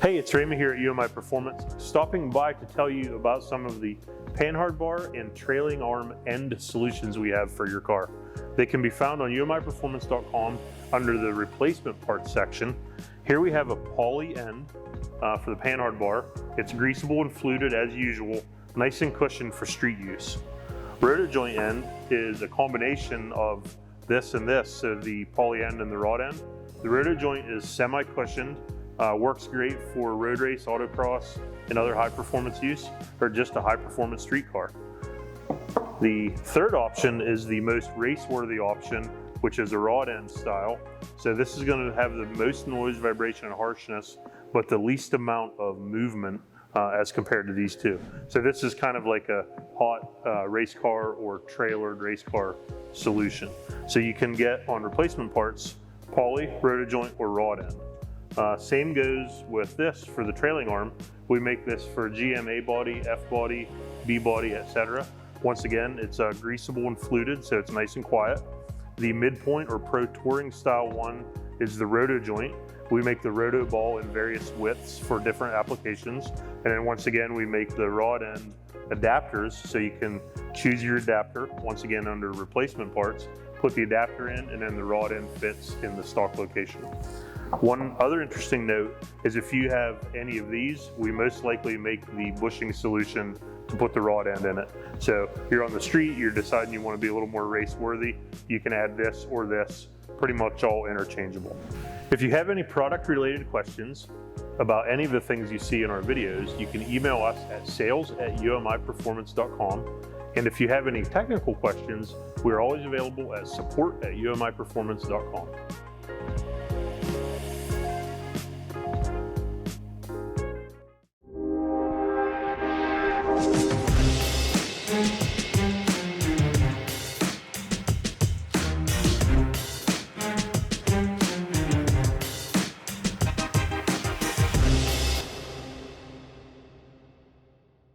Hey, it's Ramey here at UMI Performance, stopping by to tell you about some of the Panhard bar and trailing arm end solutions we have for your car. They can be found on umiperformance.com under the replacement parts section. Here we have a poly end for the Panhard bar. It's greasable and fluted as usual, nice and cushioned for street use. Roto-Joint end is a combination of this and this, so the poly end and the rod end. The Roto-Joint is semi-cushioned, works great for road race, autocross, and other high performance use, or just a high performance street car. The third option is the most race-worthy option, which is a rod end style. So this is going to have the most noise, vibration, and harshness, but the least amount of movement as compared to these two. So this is kind of like a hot race car or trailered race car solution. So you can get on replacement parts poly, Roto-Joint, or rod end. Same goes with this for the trailing arm. We make this for GM A body, F body, B body, etc. Once again, it's greasable and fluted, so it's nice and quiet. The midpoint or pro touring style one is the Roto-Joint. We make the roto ball in various widths for different applications. And then once again, we make the rod end adapters, so you can choose your adapter, once again under replacement parts, put the adapter in, and then the rod end fits in the stock location. One other interesting note is if you have any of these, we most likely make the bushing solution to put the rod end in it. So you're on the street, you're deciding you want to be a little more race worthy, you can add this or this, pretty much all interchangeable. If you have any product related questions about any of the things you see in our videos, you can email us at sales@umiperformance.com. And if you have any technical questions, we're always available at support@umiperformance.com.